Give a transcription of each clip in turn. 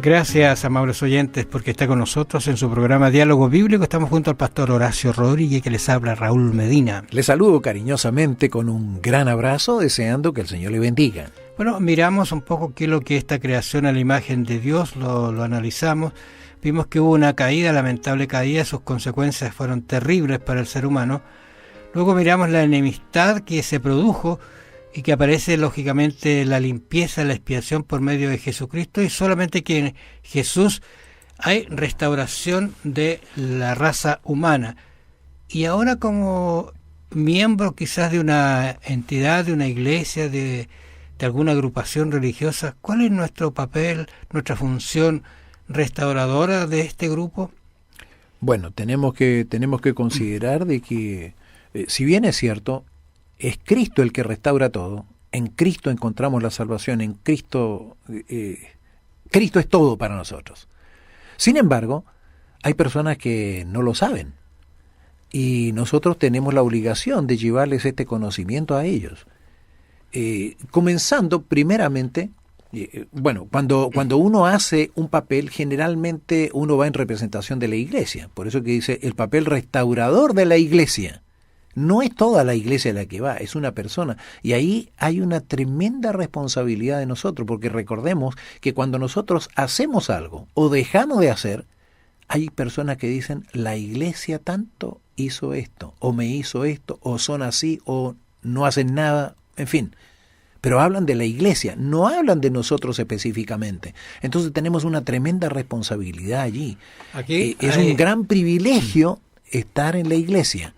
Gracias, amables oyentes, porque está con nosotros en su programa Diálogo Bíblico. Estamos junto al pastor Horacio Rodríguez, que les habla Raúl Medina. Les saludo cariñosamente con un gran abrazo, deseando que el Señor le bendiga. Bueno, miramos un poco qué es lo que esta creación a la imagen de Dios, lo analizamos. Vimos que hubo una caída, lamentable caída, sus consecuencias fueron terribles para el ser humano. Luego miramos la enemistad que se produjo y que aparece lógicamente la limpieza, la expiación por medio de Jesucristo, y solamente que en Jesús hay restauración de la raza humana. Y ahora, como miembro quizás de una entidad, de una iglesia, de alguna agrupación religiosa, ¿cuál es nuestro papel, nuestra función restauradora de este grupo? Bueno, tenemos que considerar de que, si bien es cierto, es Cristo el que restaura todo, en Cristo encontramos la salvación, en Cristo, Cristo es todo para nosotros. Sin embargo, hay personas que no lo saben, y nosotros tenemos la obligación de llevarles este conocimiento a ellos. Comenzando primeramente, cuando uno hace un papel, generalmente uno va en representación de la iglesia, por eso que dice el papel restaurador de la iglesia. No es toda la iglesia la que va, es una persona. Y ahí hay una tremenda responsabilidad de nosotros, porque recordemos que cuando nosotros hacemos algo o dejamos de hacer, hay personas que dicen, la iglesia tanto hizo esto, o me hizo esto, o son así, o no hacen nada, en fin. Pero hablan de la iglesia, no hablan de nosotros específicamente. Entonces tenemos una tremenda responsabilidad allí. Es un gran privilegio estar en la iglesia,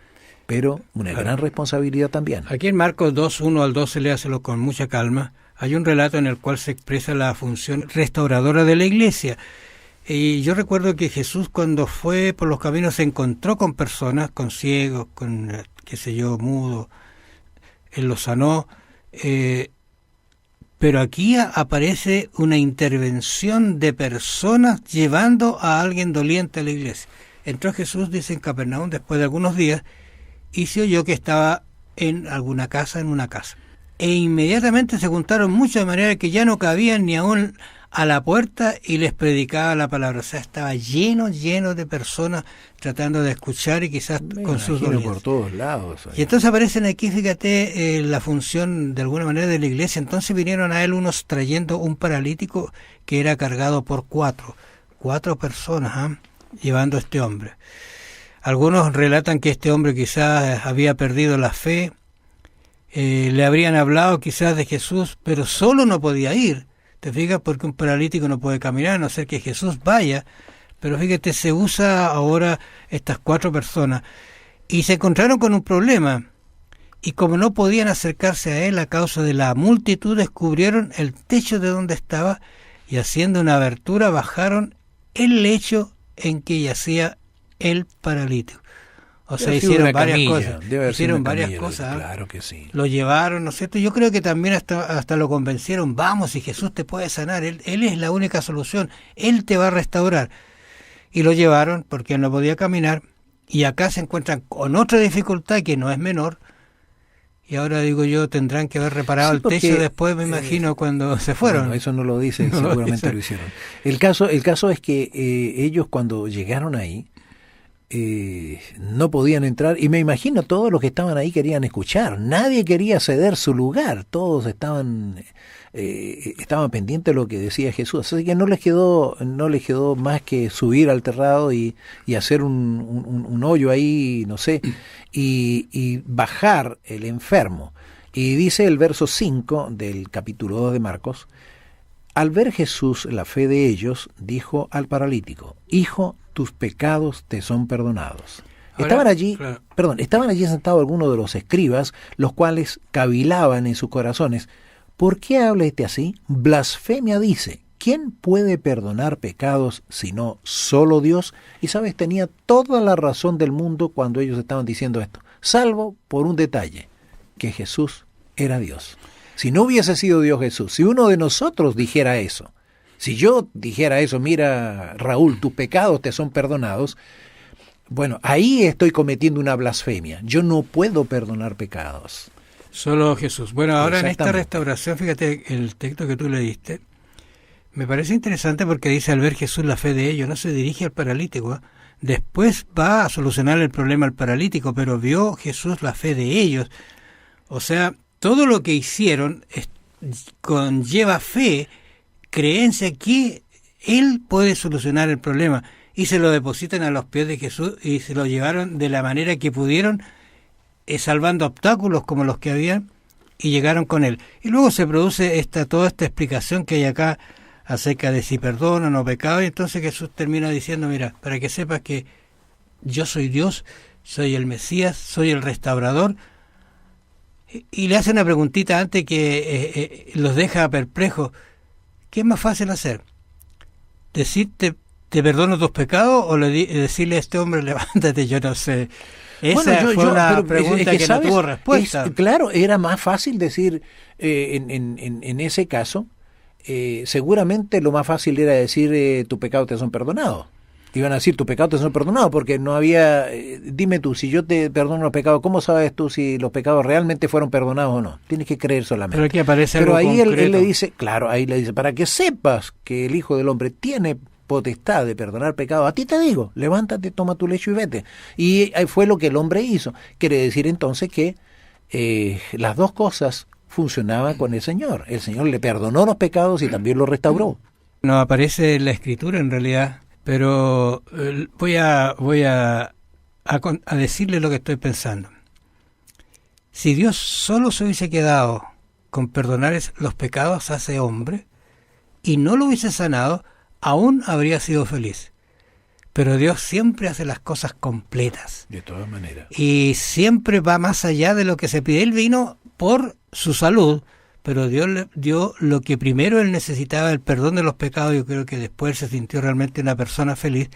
pero una gran responsabilidad también. Aquí en Marcos 2, 1 al 12, léaselo con mucha calma, hay un relato en el cual se expresa la función restauradora de la iglesia. Y yo recuerdo que Jesús, cuando fue por los caminos, se encontró con personas, con ciegos, con, mudos, Él los sanó, pero aquí aparece una intervención de personas llevando a alguien doliente a la iglesia. Entró Jesús, dice, en Capernaum, después de algunos días, y se oyó que estaba en una casa. E inmediatamente se juntaron muchos, de manera que ya no cabían ni aún a la puerta, y les predicaba la palabra. O sea, estaba lleno de personas tratando de escuchar, y quizás con sus dolencias. Por todos lados. Y entonces aparecen aquí, fíjate, la función de alguna manera de la iglesia. Entonces vinieron a él unos trayendo un paralítico que era cargado por cuatro personas, llevando a este hombre. Algunos relatan que este hombre quizás había perdido la fe, le habrían hablado quizás de Jesús, pero solo no podía ir. ¿Te fijas? Porque un paralítico no puede caminar, a no ser que Jesús vaya. Pero fíjate, se usa ahora estas 4 personas. Y se encontraron con un problema. Y como no podían acercarse a él a causa de la multitud, descubrieron el techo de donde estaba, y haciendo una abertura bajaron el lecho en que yacía el paralítico. O sea, hicieron varias cosas. Claro que sí. Lo llevaron, ¿no es cierto? Yo creo que también hasta lo convencieron. Vamos, si Jesús te puede sanar, Él es la única solución, Él te va a restaurar. Y lo llevaron porque él no podía caminar, y acá se encuentran con otra dificultad que no es menor. Y ahora digo yo, tendrán que haber reparado el techo después, me imagino, cuando se fueron. Bueno, eso no lo dicen, seguramente lo hicieron. El caso es que ellos, cuando llegaron ahí, no podían entrar, y me imagino todos los que estaban ahí querían escuchar. Nadie quería ceder su lugar, todos estaban pendientes de lo que decía Jesús. Así que no les quedó más que subir al terrado y hacer un hoyo ahí, no sé, y bajar el enfermo. Y dice el verso 5 del capítulo 2 de Marcos: al ver Jesús la fe de ellos, dijo al paralítico: hijo, tus pecados te son perdonados. Estaban allí sentados algunos de los escribas, los cuales cavilaban en sus corazones: ¿por qué habla este así? Blasfemia dice. ¿Quién puede perdonar pecados sino solo Dios? Y sabes, tenía toda la razón del mundo cuando ellos estaban diciendo esto, salvo por un detalle, que Jesús era Dios. Si no hubiese sido Dios Jesús, si uno de nosotros dijera eso, si yo dijera eso, mira, Raúl, tus pecados te son perdonados, bueno, ahí estoy cometiendo una blasfemia. Yo no puedo perdonar pecados. Solo Jesús. Bueno, ahora en esta restauración, fíjate, el texto que tú leíste, Me parece interesante porque dice, al ver Jesús la fe de ellos, no se dirige al paralítico, ¿eh? Después va a solucionar el problema al paralítico, pero vio Jesús la fe de ellos. O sea, todo lo que hicieron conlleva fe, creencia que Él puede solucionar el problema. Y se lo depositan a los pies de Jesús y se lo llevaron de la manera que pudieron, salvando obstáculos como los que habían, y llegaron con Él. Y luego se produce toda esta explicación que hay acá acerca de si perdonan o pecado, y entonces Jesús termina diciendo, mira, para que sepas que yo soy Dios, soy el Mesías, soy el restaurador, y le hace una preguntita antes que los deja perplejos. ¿Qué es más fácil hacer? ¿Decirte te perdono tus pecados o decirle a este hombre levántate? Yo no sé. Esa fue una pregunta que no tuvo respuesta. Claro, era más fácil decir en ese caso. Seguramente lo más fácil era decir tus pecados te son perdonados. Iban a decir tus pecados te son perdonados porque no había, dime tú, si yo te perdono los pecados, ¿cómo sabes tú si los pecados realmente fueron perdonados o no? Tienes que creer solamente. Pero aquí aparece Pero algo ahí concreto. él le dice, claro, ahí le dice, para que sepas que el Hijo del Hombre tiene potestad de perdonar pecados, a ti te digo, levántate, toma tu lecho y vete. Y fue lo que el hombre hizo. Quiere decir entonces que las dos cosas funcionaba con el Señor. El Señor le perdonó los pecados y también los restauró. No aparece en la Escritura en realidad, pero voy a decirle lo que estoy pensando. Si Dios solo se hubiese quedado con perdonar los pecados a ese hombre y no lo hubiese sanado, aún habría sido feliz. Pero Dios siempre hace las cosas completas. De todas maneras. Y siempre va más allá de lo que se pide. Él vino por su salud, pero Dios le dio lo que primero él necesitaba, el perdón de los pecados. Yo creo que después se sintió realmente una persona feliz.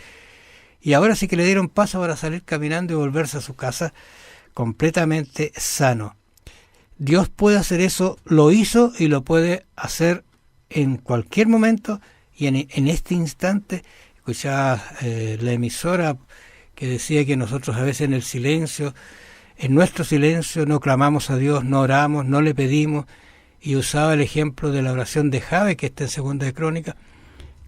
Y ahora sí que le dieron paso para salir caminando y volverse a su casa completamente sano. Dios puede hacer eso, lo hizo y lo puede hacer en cualquier momento y en este instante. Escuchaba la emisora que decía que nosotros a veces en el silencio, en nuestro silencio no clamamos a Dios, no oramos, no le pedimos, y usaba el ejemplo de la oración de Jabe, que está en Segunda de Crónicas,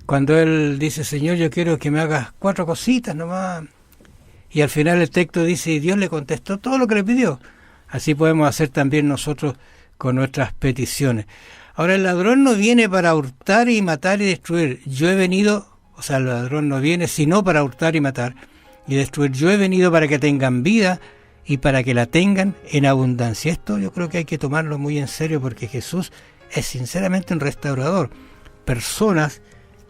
cuando él dice, Señor, yo quiero que me hagas 4 cositas nomás, y al final el texto dice, y Dios le contestó todo lo que le pidió. Así podemos hacer también nosotros con nuestras peticiones. Ahora, el ladrón no viene para hurtar y matar y destruir. Yo he venido, o sea, el ladrón no viene sino para hurtar y matar y destruir. Yo he venido para que tengan vida y para que la tengan en abundancia. Esto yo creo que hay que tomarlo muy en serio porque Jesús es sinceramente un restaurador. Personas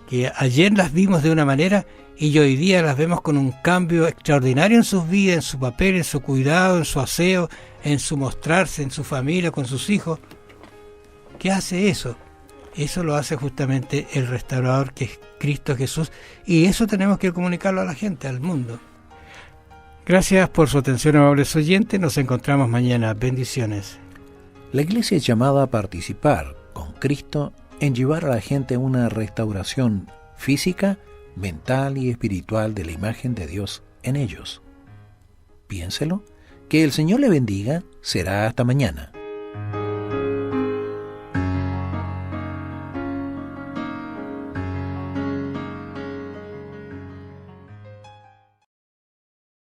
que ayer las vimos de una manera y hoy día las vemos con un cambio extraordinario en sus vidas, en su papel, en su cuidado, en su aseo, en su mostrarse, en su familia, con sus hijos. ¿Qué hace eso? Eso lo hace justamente el restaurador, que es Cristo Jesús, y eso tenemos que comunicarlo a la gente, al mundo. Gracias por su atención, amables oyentes. Nos encontramos mañana. Bendiciones. La Iglesia es llamada a participar con Cristo en llevar a la gente a una restauración física, mental y espiritual de la imagen de Dios en ellos. Piénselo. Que el Señor le bendiga. Será hasta mañana.